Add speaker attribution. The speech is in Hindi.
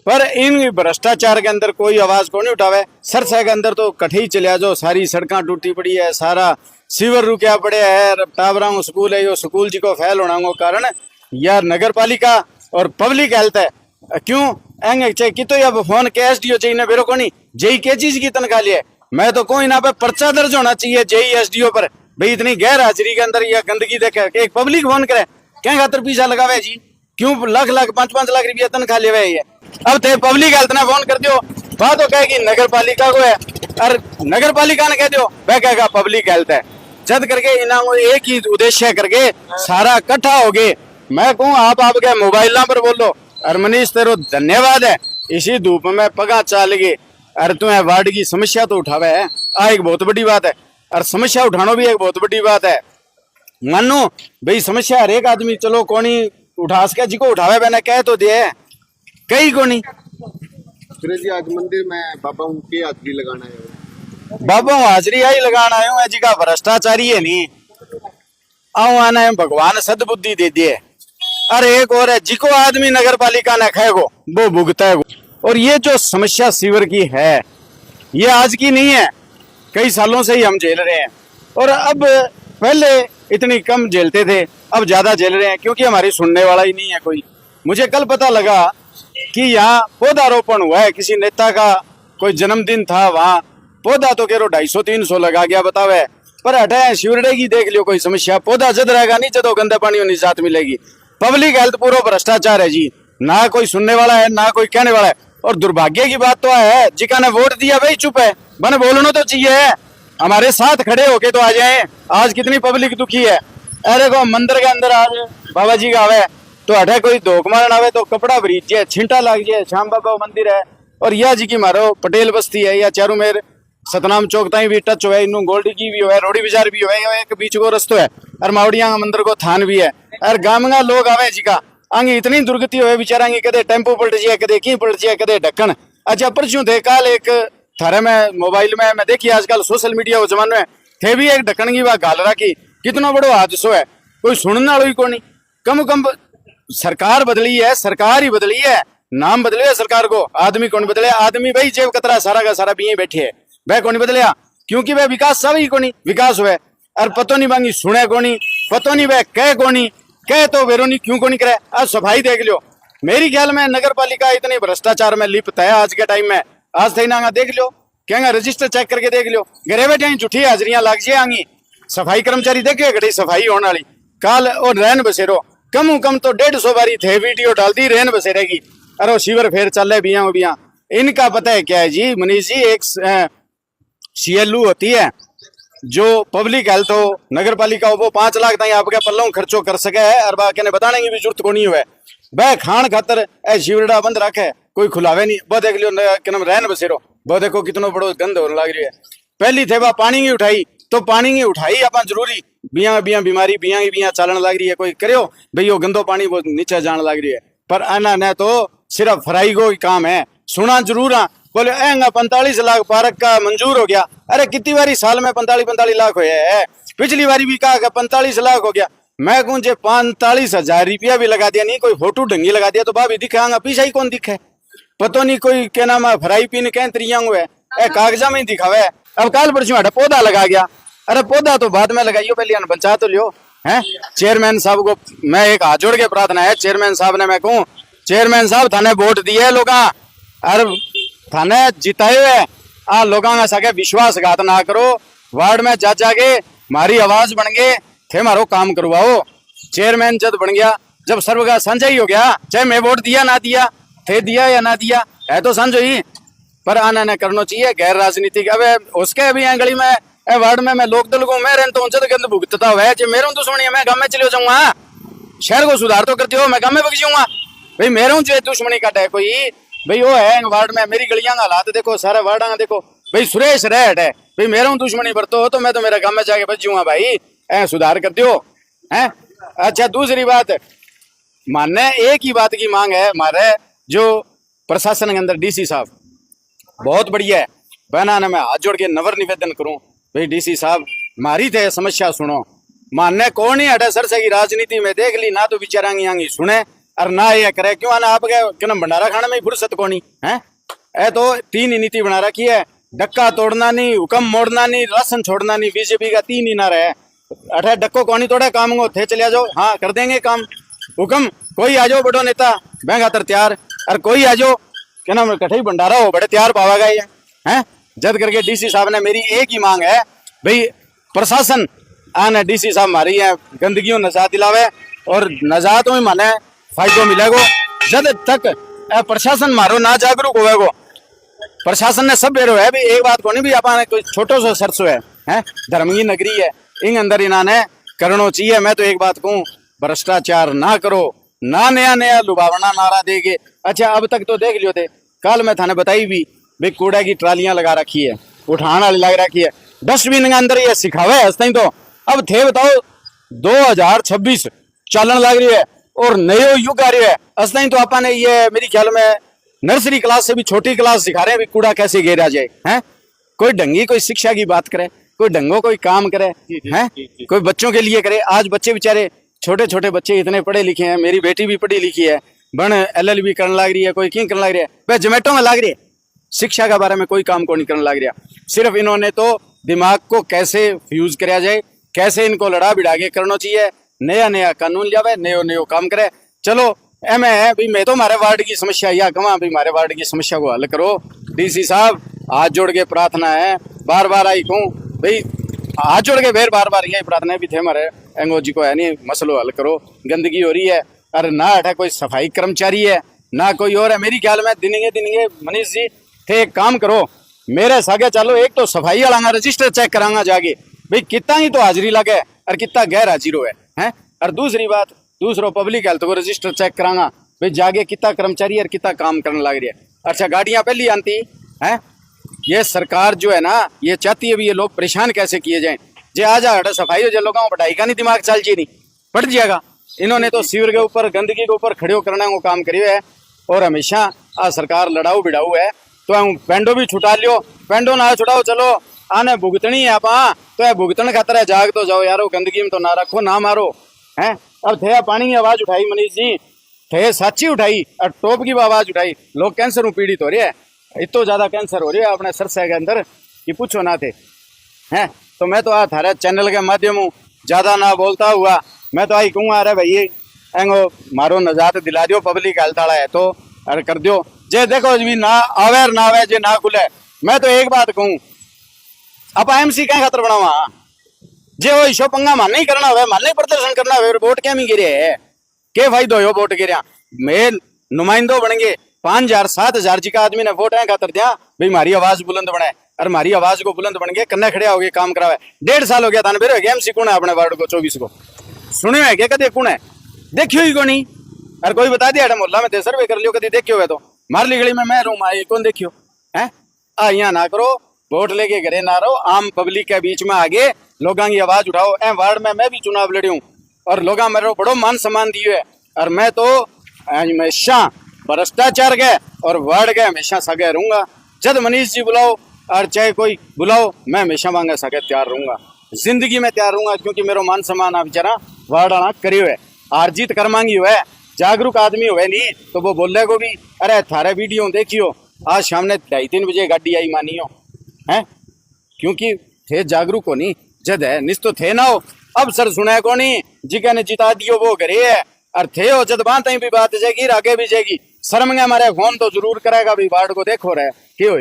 Speaker 1: पर इन भ्रष्टाचार के अंदर कोई आवाज को नहीं उठावे। सरसा के अंदर तो कठे चलिया जो सारी सड़क टूटी पड़ी है, सारा सीवर रुकया पड़े है, टावरा स्कूल है, यो स्कूल जी को फैल होना को कारण यार नगर पालिका और पब्लिक हेल्थ है। क्यों एंगे कि तो अब फोन के एसडीओ चाहिए बेरो को नहीं जेई के चीज की तनख्वाह लिया। मैं तो कोई ना पे पर्चा दर्ज होना चाहिए जेई एसडीओ पर, भाई इतनी गैर हाजिरी के अंदर यह गंदगी देखे एक पब्लिक फोन करे क्या खातर पैसा लगावे जी, क्यों लाख लाख 5-5 लाख रुपया तनख्वाह ले हुए। अब थे पब्लिक हेल्थ ने फोन कर दियो, बात तो कहेगी नगर पालिका को है और नगर पालिका ने कह दियो वह कहेगा पब्लिक हेल्थ है। जद करके इन्हों एक ही उद्देश्य करके सारा इकट्ठा हो गए। मैं कहूँ आप आपके मोबाइल पर बोलो और मनीष तेरो धन्यवाद है, इसी धूप में पगा चाल गए और तुम्हें वार्ड की समस्या तो उठावे है, आ एक बहुत बड़ी बात है। और समस्या उठाना भी एक बहुत बड़ी बात है। मानो भाई समस्या हर एक आदमी चलो कोनी उठा सके, जिको उठावे मैंने कह तो दिए कई को नहीं।
Speaker 2: सुरेश जी आज मंदिर में बाबा उनकी हाजरी लगाना है,
Speaker 1: बाबा हाजरी आई लगाना आयो है जी का भ्रष्टाचारी है नहीं आओ आना है, भगवान सदबुद्धि दे दिए। अरे एक और है जिको आदमी नगर पालिका ने खाएगो वो भुगता है। और ये जो समस्या सीवर की है ये आज की नहीं है, कई सालों से ही हम झेल रहे हैं। और अब पहले इतनी कम झेलते थे, अब ज्यादा झेल रहे हैं क्योंकि हमारी सुनने वाला ही नहीं है कोई। मुझे कल पता लगा कि यहाँ पौधारोपण हुआ है, किसी नेता का कोई जन्मदिन था, वहां पौधा तो कह रो 250-300 लगा गया बतावे। पर हटाए शिवरडे की देख लियो कोई समस्या, पौधा जद रहेगा नहीं जदो गंदे पानी और निजात मिलेगी। पब्लिक हेल्थ पूरा भ्रष्टाचार है जी, ना कोई सुनने वाला है ना कोई कहने वाला है। और दुर्भाग्य की बात तो है जिका ने वोट दिया भाई चुप है, बने बोलना तो चाहिए, हमारे साथ खड़े होके तो आ जाए। आज कितनी पब्लिक दुखी है। अरे को मंदिर के अंदर आज बाबा जी का आवे तो हटे कोई धोख मारन आवे तो कपड़ा भरीज जाए, छिंटा लग जाए। श्याम बाबा मंदिर है और यह जी की मारो पटेल बस्ती है, या चारों मेर सतनाम चौक ताई भी टच हुआ है, इन गोल्डी की भी हुआ है, रोडी बाजार भी हुआ है, एक बीच को रस्तो है और मावड़िया का मंदिर को थान भी है। और गांव का लोग आवे जी का आगे इतनी दुर्गति हुए बेचारा, कदे टेम्पो पलट जाए, कदे की पलट जाए, कदे ढक्कन। अच्छा परसों थे काल एक थारे में मोबाइल में मैं देखी आजकल सोशल मीडिया के जमाने में थे भी एक ढक्कन की बात गाल रखी, कितना बड़ो हादसो है, कोई सुनने वाला ही कोनी। कम सरकार बदली है, सरकार ही बदली है, नाम बदले है सरकार को, आदमी कौन बदले। आदमी भाई जेब कतरा सारा का सारा पिए बैठे है, वह कौन बदलिया क्योंकि वह विकास सब ही कोनी विकास हुआ और पतो नहीं मांगी सुने कोनी, पतो नहीं वह कह कोनी कह तो वेरोनी क्यों कोनी करे। आज सफाई देख लियो, मेरी ख्याल में नगर पालिका इतनी भ्रष्टाचार में लिप्त है आज के टाइम में। आज थे ना देख लो क्या रजिस्टर चेक करके देख लो, घरे बैठे झूठी हाजरियां लग जाएंगी। सफाई कर्मचारी देखे घड़ी सफाई होने वाली काल और रैन बसेरो कम तो 150 बारी थे वीडियो डाल दी रैन बसेरेगी। अरे शिवर फेर चल बिया बिया। इनका पता है क्या है जी मनीष जी, एक सीएलयू होती है जो पब्लिक हेल्थ हो नगर पालिका हो, वो 5 लाख तक आपके पल्लों खर्चो कर सके है और बाकी बताने की भी जरूरत को नहीं हुआ। वह खान खातर ए शिवरडा बंद रखे कोई खुलावे नहीं। वो देख लियो क्या रैन बसेरो, वो देखो कितना बड़ो गंद होने लग रही है। पहली थे वह पानी की उठाई तो पानी की उठाई आप जरूरी बिया बीमारी बिया की बिया चलन लग रही है, कोई करो भाई वो गंदो पानी वो नीचे जाने लग रही है। पर आना न तो सिर्फ फ्राई को काम है, सुना जरूर हाँ बोले 45 लाख पार्क का मंजूर हो गया। अरे कितनी बारी साल में 45 लाख हुए है, पिछली बारी भी कहा 45 लाख हो गया। मैं कहूँ जो 45,000 रुपया भी लगा दिया नहीं, कोई फोटो ढंगी लगा दिया तो भाभी दिखाएंगा, पीछा ही कौन दिखे पतो नहीं कोई क्या नाम है फ्राई पीन कह त्रियांग हुए कागजा में ही दिखावे। अब काल परसों हटा पौधा लगा गया, अरे पौधा तो बाद में लगाइयो पहले बचा तो लियो है। चेयरमैन साहब को मैं एक हाथ जोड़ के प्रार्थना है, चेयरमैन साहब ने मैं कहूँ चेयरमैन साहब थाने वोट दिए लोग और थाने जिताए हुए आ लोगों का सके विश्वासघात ना करो, वार्ड में जा जाके मारी आवाज बन गए थे मारो काम करवाओ। चेयरमैन जब बन गया जब सर्व का साझा ही हो गया, चाहे मैं वोट दिया ना दिया थे दिया या ना दिया है तो समझो ही। पर आना न करना चाहिए गैर राजनीतिक। अब उसके अभी गली में वार्ड में मैं लोक दल को मैं रहता हूँ जब गंद भुगतता हुआ है, मेरे दुश्मनी है मैं गाँव में चले जाऊंगा, शहर को सुधार तो करते हो मैं गाँव में बग जाऊंगा भाई, मेरे जो दुश्मनी काटा है कोई भाई वो है वार्ड में। मेरी गलियां का हालात देखो, सारे वार्ड का देखो भाई, सुरेश रेट है भाई, मेरे दुश्मनी बरतो हो तो मैं तो मेरा गाँव में जाके बच जाऊंगा भाई, सुधार कर दो है। अच्छा दूसरी बात मानने एक ही बात की मांग है हमारे जो प्रशासन के अंदर डीसी साहब बहुत बढ़िया है, बहना मैं हाथ जोड़ के नवर निवेदन करूं भाई डीसी साहब मारी थे समस्या सुनो, मानने कौन ही हटे सर से की राजनीति में देख ली ना तो विचारांगी आंगी सुने और ना ये करे क्यों ना आप क्या भंडारा खाने में ही फुर्सत कोनी है। ए तो 3 ही नीति बना रखी है, डक्का तोड़ना नहीं, हुक्म मोड़ना नहीं, राशन छोड़ना नहीं। बीजेपी का 3 ही ना रहे। अठे डक्को कौनी तोड़े काम को थे चले जाओ, हाँ कर देंगे काम। हुक्म कोई आ जाओ बड़ो नेता मैं खातर तैयार, और कोई आ जाओ क्या नाम कठे भंडारा हो बड़े तैयार पावागा ये है। जद करके डीसी साहब ने मेरी एक ही मांग है भाई, प्रशासन आने डीसी साहब मारी है गंदगी नजात दिलावे और नजात में माने फायदो मिलेगो। जद तक प्रशासन मारो ना जागरूक होवेगो, प्रशासन ने सब बेरो है भी एक बात को नहीं भी अपन कोई छोटो सो सरसो है धर्म की नगरी है इन अंदर इन्होंने करना चाहिए। मैं तो एक बात कहूँ, भ्रष्टाचार ना करो, ना नया नया लुभावना नारा देगे। अच्छा अब तक तो देख लियो थे, कल मैं थाने बताई भी भाई कूड़े की ट्रालियां लगा रखी है, उठाने वाली लग रखी है, डस्टबिन के अंदर ये सिखावे है तो। अब थे बताओ 2026 चलन लग रही है और नयो युग आ रही है। असली तो अपन ये मेरी ख्याल में नर्सरी क्लास से भी छोटी क्लास सिखा रहे हैं भी कूड़ा कैसे गिरा जाए हैं। कोई ढंगी कोई शिक्षा की बात करे, कोई ढंगो कोई काम करे हैं, कोई बच्चों के लिए करे। आज बच्चे बेचारे छोटे छोटे बच्चे इतने पढ़े लिखे हैं, मेरी बेटी भी पढ़ी लिखी है, बन LLB करने लग रही है, कोई क्यों करने लग रही है, वह जोमेटो में लग रही है। शिक्षा के बारे में कोई काम को नहीं करने लग रहा। सिर्फ इन्होंने तो दिमाग को कैसे फ्यूज कराया जाए, कैसे इनको लड़ा भिड़ा के करना चाहिए, नया नया कानून लियावे, नयो नयो काम करे। चलो एम है भी मैं तो हमारे वार्ड की समस्या या कमा भी हमारे वार्ड की समस्या को हल करो। डीसी साहब हाथ जोड़ के प्रार्थना है, बार बार आई कहूँ भाई हाथ जोड़ के फिर बार बार यही प्रार्थना भी थे हमारे एंगो जी को है नहीं मसलो हल करो। गंदगी हो रही है, अरे ना हटा कोई सफाई कर्मचारी है ना कोई और है। मेरी ख्याल में दिनेंगे मनीष जी थे एक काम करो, मेरे सागे चलो, एक तो सफाई वाला रजिस्टर चेक करांगा जाके भाई कितना ही तो हाजिरी लगे और कितना गैर हाजिर हो है। और दूसरी बात दूसरो पब्लिक हेल्थ को रजिस्टर चेक करांगा भाई जागे कितना कर्मचारी और कितना काम करने लग रही है। अच्छा गाड़ियां पहली आती है, ये सरकार जो है ना ये चाहती है भी ये लोग परेशान कैसे किए जाएं। जे आ जा सफाई हो जाए लोगों को पढ़ाई का नहीं दिमाग चल जी नहीं पड़ जाएगा। इन्होंने तो सीवर के ऊपर गंदगी के ऊपर खड़े करने को काम करियो है और हमेशा आ सरकार लड़ाऊ भिड़ाऊ है। तो पेंडो भी छुटा लियो, पेंडो ना छुटाओ, चलो आने भुगतनी है आप तो है भुगतन खातर है, जाग तो जाओ यारो, गंदगी में तो ना रखो ना मारो हैं। अब थे पानी की आवाज उठाई मनीष जी, थे साची उठाई और टोप की आवाज उठाई, लोग कैंसर में पीड़ित हो रहे हैं, इतना ज्यादा कैंसर हो रही है अपने सरसे के अंदर कि पूछो ना थे हैं। तो मैं तो आ थारे चैनल के माध्यम ज्यादा ना बोलता हुआ मैं तो आई कहूँगा अरे भाई एंगो मारो नजात दिला दियो, पब्लिक हेल्थ वाला है तो अरे कर दियो। जे देखो भी ना आवे ना आवे जे ना खुले। मैं तो एक बात कहूँ आप IMC क्या खातर बनावा जे वो इशो पंगा मान नहीं करना हुआ, मान नहीं प्रदर्शन करना हुआ, वोट क्या में गिरे है के फायदो हो वोट गिरा। मैं नुमाइंदो बनेंगे 5000 7000 जी का आदमी ने वोट है खातर दिया भाई हमारी आवाज बुलंद बने और हमारी आवाज को बुलंद बन गए कन्ने खड़े हो गए काम करावे। 1.5 साल हो गया था फिर MC कौन है अपने वार्ड को 24 को सुने है क्या कदे कौन है देखियो ही को नहीं। और कोई बता दिया मोहल्ला में सर्वे कर लियो कभी देखियो है तो मारली गली में मैं रूम आई कौन देखियो है। यहाँ ना करो, वोट लेके घरे ना रहो, आम पब्लिक के बीच में आगे लोगों की आवाज उठाओ। ए वार्ड में मैं भी चुनाव लड़ी हूँ और लोग मेरे बड़ो मान सम्मान दिए है और मैं तो हमेशा भ्रष्टाचार गए और वार्ड गए हमेशा सगे रहूंगा। जब मनीष जी बुलाओ और चाहे कोई बुलाओ मैं हमेशा मांगे सगे तैयार रहूंगा, जिंदगी में तैयार रहूंगा क्योंकि मेरा मान सम्मान आप जरा वार्ड आना करियो है। हार जीत कर मांगी हुआ है, जागरूक आदमी हुए नहीं तो वो बोले को भी अरे थारे वीडियो देखियो आज सामने 2:30 बजे गाड़ी आई मानियो है क्योंकि थे जागरूक हो नहीं जद है निस तो थे ना हो। अब सर सुने को नहीं जिका ने जिता दियो वो करे है और थे हो जद बात भी बात जाएगी आगे भी जाएगी। शर्म हमारे फोन तो जरूर करेगा भी वार्ड को देखो रहे क्यों